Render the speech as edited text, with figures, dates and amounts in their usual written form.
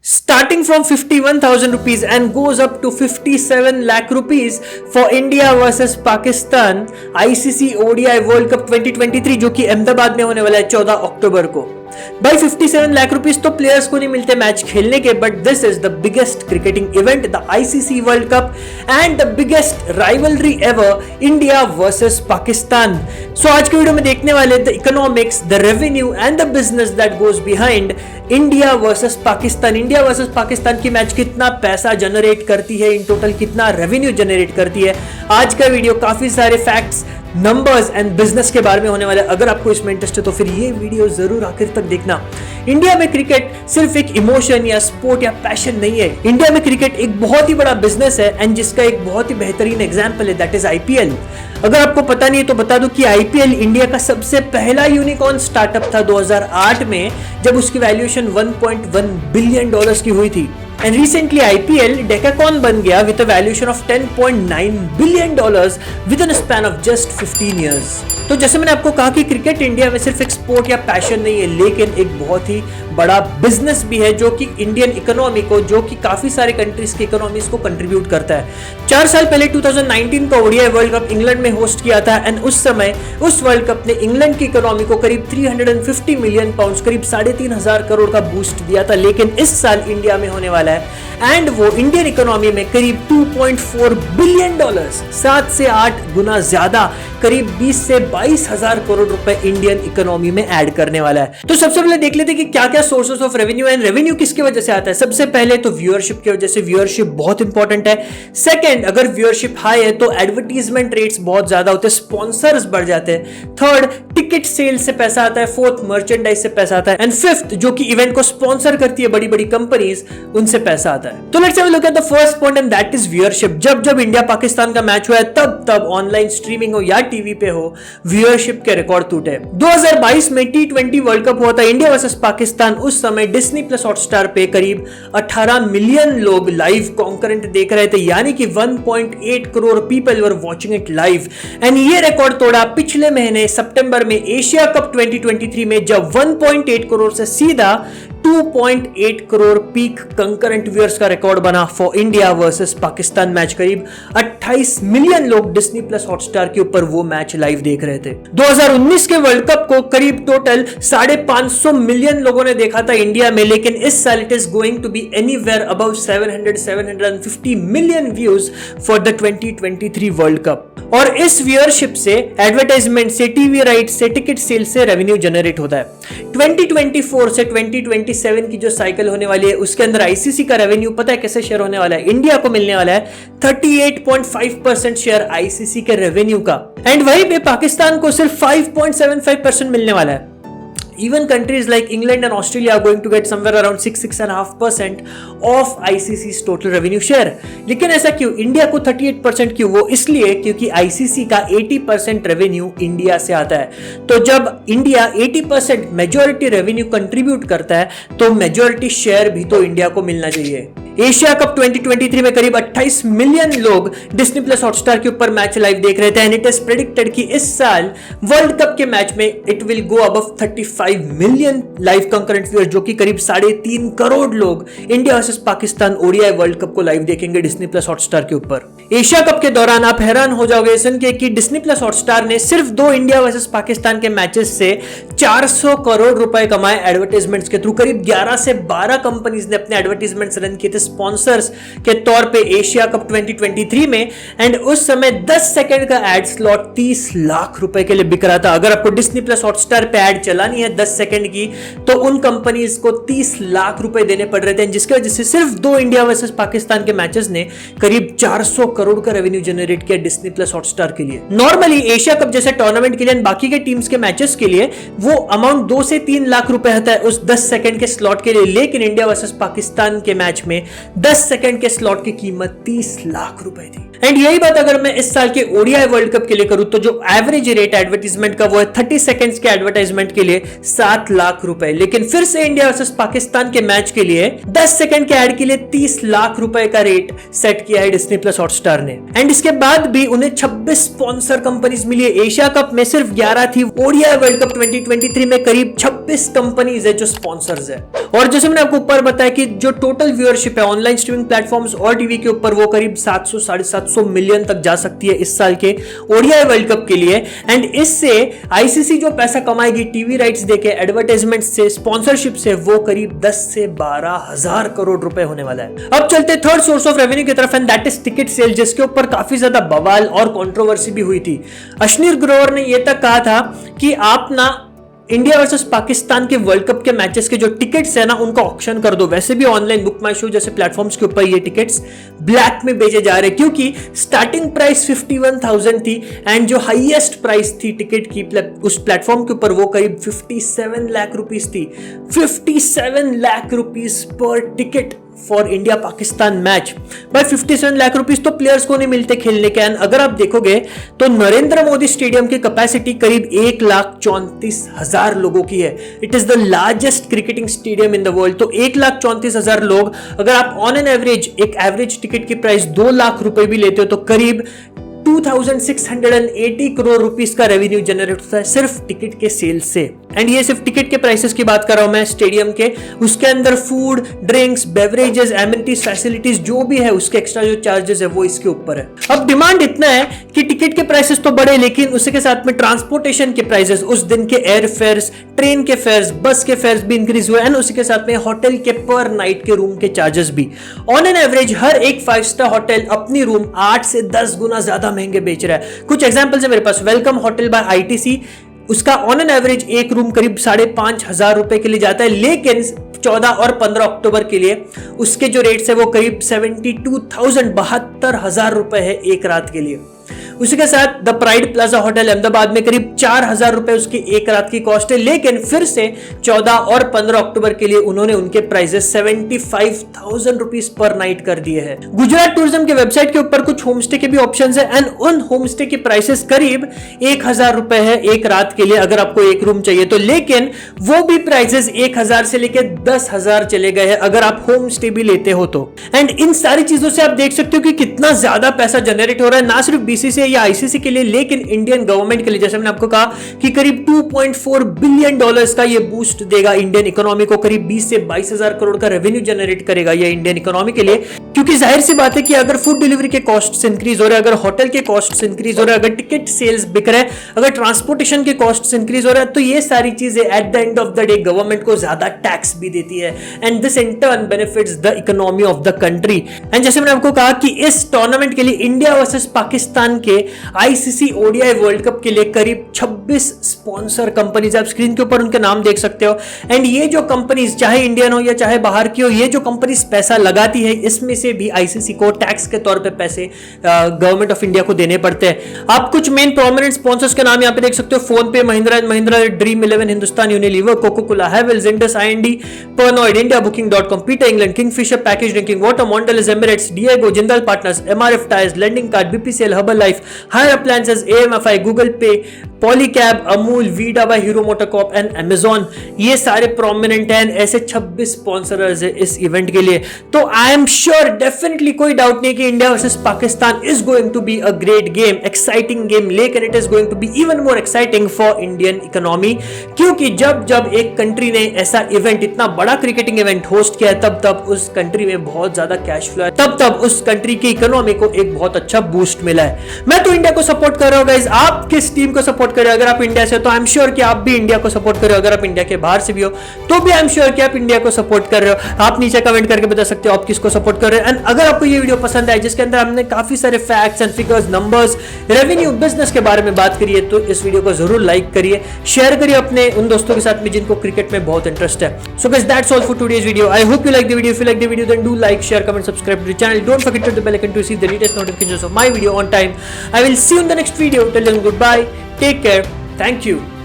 starting from 51,000 rupees and goes up to 57 lakh rupees for India versus Pakistan ICC ODI World Cup 2023 जो कि अहमदाबाद में होने वाला है 14 अक्टूबर को। भाई 57 लाख रुपीस तो प्लेयर्स को नहीं मिलते मैच खेलने के, but this is the biggest cricketing event, the ICC World Cup and the biggest rivalry ever, India versus Pakistan. So आज के वीडियो में देखने वाले the economics, the revenue and the business that goes behind India versus Pakistan. India versus Pakistan की match कितना पैसा generate करती है, इन टोटल कितना रेवेन्यू जनरेट करती है। आज का वीडियो काफी सारे फैक्ट्स, नंबर्स एंड बिजनेस के बारे में होने वाला है। अगर आपको इसमें इंटरेस्ट है तो फिर ये वीडियो जरूर आखिर तक देखना। इंडिया में क्रिकेट सिर्फ एक इमोशन या स्पोर्ट या पैशन नहीं है। इंडिया में क्रिकेट एक बहुत ही बड़ा बिजनेस है एंड जिसका एक बहुत ही बेहतरीन एग्जांपल है, दैट इज आईपीएल। अगर आपको पता नहीं है तो बता दूं कि आईपीएल इंडिया का सबसे पहला यूनिकॉर्न स्टार्टअप था 2008 में, जब उसकी वैल्यूएशन 1.1 बिलियन डॉलर्स की हुई थी। एंड रिसेंटली आईपीएल डेकाकॉन बन गया with a valuation of 10.9 billion dollars with in span of just 15 years. तो जैसे मैंने आपको कहा कि क्रिकेट इंडिया में सिर्फ एक स्पोर्ट या पैशन नहीं है, लेकिन एक बहुत ही बड़ा बिजनेस भी है जो कि इंडियन इकोनॉमी को, जो कि काफी सारे कंट्रीज की इकोनॉमीज को कंट्रीब्यूट करता है। 4 साल पहले 2019 का ओडीआई वर्ल्ड कप इंग्लैंड में होस्ट किया था एंड उस समय उस वर्ल्ड कप ने इंग्लैंड की इकोनॉमी को करीब 350 मिलियन पाउंड, करीब 3,500 करोड़ का बूस्ट दिया था। लेकिन इस साल इंडिया में होने वाला है एंड वो इंडियन इकोनॉमी में करीब 2.4 बिलियन डॉलर्स, 7 से 8 गुना ज्यादा, करीब 20 से 22 हजार करोड़ रुपए इंडियन इकोनॉमी में ऐड करने वाला है। तो सबसे पहले देख लेते हैं कि क्या क्या sources of revenue and revenue किसकी वजह से आता है। सबसे पहले तो व्यूअरशिप की वजह से, व्यूअरशिप बहुत इंपॉर्टेंट है। सेकंड, अगर व्यूअरशिप हाई है तो एडवर्टीजमेंट रेट्स बहुत ज्यादा होते हैं, स्पॉन्सर्स बढ़ जाते हैं। थर्ड, टिकट सेल से पैसा आता है। फोर्थ, मर्चेंडाइज से पैसा आता है। एंड फिफ्थ, जो कि इवेंट को स्पॉन्सर करती है बड़ी बड़ी कंपनीज, उनसे पैसा आता है। तो let's have a look at the first point and that is viewership. जब जब इंडिया पाकिस्तान का मैच हुआ है तब ऑनलाइन स्ट्रीमिंग हो या टीवी पे हो, व्यूअरशिप के रिकॉर्ड टूटे। 2022 में T20 वर्ल्ड कप हुआ था इंडिया वर्सेस पाकिस्तान। उस समय डिज्नी प्लस हॉटस्टार पे करीब 18 मिलियन लोग लाइव कॉन्करेंट देख रहे थे, यानी कि 1.8 crore people were watching it live. And ये रिकॉर्ड तोड़ा पिछले महीने सितंबर में एशिया कप 2023 में, जब 1.8 करोड़ से सीधा 2.8 करोड़ पीक कंकरेंट व्यूअर्स का रिकॉर्ड बना for India versus Pakistan match. करीब 28 मिलियन लोग डिज्नी प्लस हॉटस्टार के ऊपर वो मैच लाइव देख रहे थे। 2019 के वर्ल्ड कप को करीब टोटल 550 मिलियन लोगों ने देखा था इंडिया में, लेकिन इस साल it is going to be anywhere above 750 million views for the 2023 world cup. और इस व्यूअरशिप से, एडवर्टाइजमेंट से, टीवी राइट से, टिकट सेल से रेवेन्यू जनरेट होता है। 2024 से 2027 की जो साइकिल होने वाली है उसके अंदर आईसीसी का रेवेन्यू पता है कैसे शेयर होने वाला है। इंडिया को मिलने वाला है 38.5% शेयर आईसीसी के रेवेन्यू का, एंड वहीं पे पाकिस्तान को सिर्फ 5.75% मिलने वाला है। Even countries like England and Australia are going to get somewhere around 6-6.5% of ICC's total revenue share. लेकिन ऐसा क्यों? इंडिया को 38% क्यों? वो इसलिए क्योंकि ICC का 80% रेवेन्यू इंडिया से आता है। तो जब इंडिया 80% मेजॉरिटी रेवेन्यू कंट्रीब्यूट करता है तो मेजॉरिटी शेयर भी तो इंडिया को मिलना चाहिए। एशिया कप 2023 में करीब 28 मिलियन लोग डिज्नी प्लस हॉटस्टार के ऊपर मैच लाइव देख रहे थे एंड इट इज प्रेडिक्टेड कि इस साल वर्ल्ड कप के मैच में it will go above 35 million live concurrent viewers, जो कि करीब 3.5 करोड़ लोग India versus Pakistan ODI world cup को लाइव देखेंगे डिज्नी प्लस हॉटस्टार के ऊपर। एशिया कप के दौरान आप हैरान हो जाओगे सुन के कि डिज्नी प्लस हॉटस्टार ने सिर्फ 2 इंडिया वर्सेस पाकिस्तान के मैचेस से 400 करोड़ रुपए कमाए एडवर्टाइजमेंट्स के थ्रू। करीब 11 से 12 कंपनीज ने अपने एडवर्टाइजमेंट्स रन किए थे स्पॉन्सर्स के तौर पे एशिया कप 2023 में, एंड उस समय 10 सेकंड का एड स्लॉट 30 लाख रुपए के लिए बिक रहा था। अगर आपको डिज्नी प्लस हॉटस्टार पे एड चलानी है 10 सेकंड की तो उन कंपनीज को 30 लाख रुपए देने पड़ रहे थे, जिसकी वजह से सिर्फ 2 इंडिया वर्सेस पाकिस्तान के मैचेस ने करीब 400 करोड़ का रेवेन्यू जनरेट किया डिज्नी प्लस हॉटस्टार के लिए। नॉर्मली एशिया कप जैसे टूर्नामेंट के लिए बाकी के टीम्स के मैचेस के लिए वो अमाउंट 2 से 3 लाख रुपए होता है उस 10 सेकंड के स्लॉट के लिए, लेकिन इंडिया वर्सेस पाकिस्तान के मैच में 10 सेकंड के स्लॉट की कीमत 30 लाख रुपए थी। एंड यही बात अगर मैं इस साल के ओडीआई वर्ल्ड कप के लिए करूं तो जो एवरेज रेट एडवर्टाइजमेंट का वो है 30 सेकंड्स के एडवर्टाइजमेंट के लिए 7 लाख रुपए। लेकिन फिर से इंडिया वर्सेस पाकिस्तान के मैच के लिए 10 सेकंड के एड के लिए 30 लाख रुपए का रेट सेट किया है डिज्नी प्लस हॉटस्टार ने। एंड इसके बाद भी उन्हें 26 स्पॉन्सर कंपनीज मिली है। एशिया कप में सिर्फ 11 थी, ओडीआई वर्ल्ड कप 2023 में करीब 26 कंपनीज है जो स्पॉन्सर्स है। और जैसे मैंने आपको ऊपर बताया कि जो टोटल व्यूअरशिप है ऑनलाइन स्ट्रीमिंग प्लेटफॉर्म्स और टीवी के ऊपर वो करीब 700-750 मिलियन तक जा सकती है इस साल के ओडीआई वर्ल्ड कप के लिए। एंड इससे आईसीसी जो पैसा कमाएगी टीवी राइट्स देके, एडवर्टाइजमेंट से, स्पॉन्सरशिप से, वो करीब 10 से 12 हजार करोड़ रुपए होने वाला है। अब चलते थर्ड सोर्स ऑफ रेवेन्यू की तरफ, and that is ticket sale, जिसके ऊपर काफी ज्यादा बवाल और कंट्रोवर्सी भी हुई थी। अश्नीर ग्रोवर ने यह तक कहा था कि आप ना इंडिया वर्सेस पाकिस्तान के वर्ल्ड कप के मैचेस के जो टिकट्स है ना उनका ऑक्शन कर दो। वैसे भी ऑनलाइन बुक माई शो जैसे प्लेटफॉर्म्स के ऊपर ये टिकट्स ब्लैक में बेचे जा रहे हैं, क्योंकि स्टार्टिंग प्राइस 51,000 थी एंड जो हाईएस्ट प्राइस थी टिकट की उस प्लेटफॉर्म के ऊपर वो करीब 57 लाख रुपीस थी। 57 लाख रुपीस पर ticket for India Pakistan match. भाई 57 लाख रुपीस तो प्लेयर्स को नहीं मिलते खेलने के। अगर आप देखोगे तो नरेंद्र मोदी स्टेडियम की कैपेसिटी करीब 1,34,000 लोगों की है। It is the largest cricketing stadium in the world. तो 1,34,000 लोग, अगर आप ऑन एन एवरेज एक एवरेज टिकट की प्राइस 2 लाख रुपए भी लेते हो तो करीब 2,680 करोड़ रुपीस का रेवेन्यू जनरेट होता है सिर्फ टिकट के सेल से। एंड ये सिर्फ टिकट के प्राइसेस की बात कर रहा हूं मैं स्टेडियम के। उसके अंदर food, drinks, beverages, amenities, facilities जो भी है उसके एक्स्ट्रा जो चार्जेस है वो इसके ऊपर है। अब डिमांड इतना है कि टिकट के प्राइसेस तो बढ़े, लेकिन उसके साथ में ट्रांसपोर्टेशन के प्राइसेस, उस दिन के एयर फेयर्स, ट्रेन के फेयर्स, बस के फेयर्स भी इंक्रीज हुए एंड उसी के साथ में होटल के पर नाइट के रूम के चार्जेस भी। ऑन एन एवरेज हर एक 5 स्टार होटल अपनी रूम 8 से 10 गुना ज्यादा महंगे बेच रहा है। कुछ एग्जांपल्स है मेरे पास। वेलकम होटल बाय आईटीसी, उसका ऑन एन एवरेज एक रूम करीब 5,500 रुपए के लिए जाता है, लेकिन 14 और 15 अक्टूबर के लिए उसके जो रेट्स है वो करीब 72,000 रुपए है एक रात के लिए। उसी के साथ the pride plaza hotel Ahmedabad में करीब 4,000 रुपए उसकी एक रात की कॉस्ट है, लेकिन फिर से 14 और 15 अक्टूबर के लिए उन्होंने उनके प्राइसेस 75,000 रुपीस पर नाइट कर दिए हैं। गुजरात टूरिज्म के वेबसाइट के ऊपर कुछ होमस्टे के भी ऑप्शंस है एंड उन होमस्टे की प्राइसेस करीब 1,000 रुपए है एक रात के लिए अगर आपको एक रूम चाहिए तो, लेकिन वो भी प्राइसेस 1,000 से लेकर 10,000 चले गए हैं अगर आप होम स्टे भी लेते हो तो। एंड इन सारी चीजों से आप देख सकते हो कि कितना ज्यादा पैसा जनरेट हो रहा है, ना सिर्फ बीसीसीआई या आईसीसी के लिए लेकिन इंडियन गवर्नमेंट के लिए। जैसे मैंने आपको कहा कि करीब $2.4 बिलियन का ये बूस्ट देगा इंडियन इकोनॉमी को, करीब 20 से 22,000 करोड़ का रेवेन्यू जनरेट करेगा ये इंडियन इकोनॉमी के लिए। क्योंकि जाहिर सी बात है कि अगर फूड डिलीवरी के कॉस्ट इंक्रीज हो रहे हैं, अगर होटल के कॉस्ट इंक्रीज हो रहे हैं, अगर टिकट सेल्स बिक रहे हैं, अगर ट्रांसपोर्टेशन के कॉस्ट इंक्रीज हो रहे हैं, तो ये सारी चीजें at the end of the day government को ज्यादा टैक्स भी देती है and this in turn benefits the economy of the country. And जैसे मैंने आपको कहा कि इस टूर्नामेंट के लिए इंडिया वर्सेस पाकिस्तान के आईसीसी ओडीआई वर्ल्ड कप के लिए करीब 26 स्पॉन्सर कंपनीज, आप स्क्रीन के ऊपर उनके नाम देख सकते हो। एंड ये जो कंपनीज चाहे इंडियन हो या चाहे बाहर की हो, ये जो कंपनीज पैसा लगाती है इसमें से भी आईसीसी को टैक्स के तौर पे पैसे गवर्नमेंट ऑफ इंडिया को देने पड़ते हैं। आप कुछ मेन प्रोमिनेंट स्पॉन्सर्स के नाम यहाँ पे देख सकते हो। PhonePe, Mahindra and Mahindra, Dream 11, Hindustan Unilever, Coca Cola, Havells, IndusInd, Pernod, India बुकिंग.com, Peter England, Kingfisher packaged drinking water, Mondelez, Emirates, Diageo, Jindal partners, MRF tyres, lending card, BPCL, Herbalife, Haier appliances, AMFI, Google Pay, Polycab, Amul, Vida by Hero MotoCorp and Amazon, ये सारे prominent हैं। ऐसे 26 sponsors है इस event के लिए। तो I am sure, definitely कोई डाउट नहीं कि India versus Pakistan is going to be a great game, exciting game, लेकिन it is going to be even more exciting for Indian economy. क्योंकि जब जब एक कंट्री ने ऐसा इवेंट, इतना बड़ा क्रिकेटिंग इवेंट होस्ट किया है, तब तब उस कंट्री में बहुत ज्यादा कैश फ्लो है, तब तब उस कंट्री की इकोनॉमी को एक बहुत अच्छा बूस्ट मिला है। मैं तो इंडिया को सपोर्ट कर रहा हूं गाइस, आप किस टीम को सपोर्ट कर रहे हो? अगर आप इंडिया से हो तो आई एम श्योर कि आप भी इंडिया को सपोर्ट कर रहे हो। अगर आप इंडिया के बाहर से भी हो तो भी आई एम श्योर कि आप इंडिया को सपोर्ट कर रहे हो। आप नीचे कमेंट करके बता सकते हो आप किसको सपोर्ट कर रहे हो। एंड अगर आपको ये वीडियो पसंद आए जिसके अंदर हमने काफी सारे facts and figures, numbers, revenue, business के बारे में बात करी है, तो इस वीडियो को जरूर लाइक करिए, शेयर करिए अपने उन दोस्तों के साथ में जिनको क्रिकेट में बहुत इंटरेस्ट है। So guys, that's all for today's video. I hope you like the video. If you like the video then do like, share, comment, subscribe to the channel. Don't forget to the bell icon to see the latest notifications of my video on time. I will see you in the next video. Till then, goodbye. Take care. Thank you.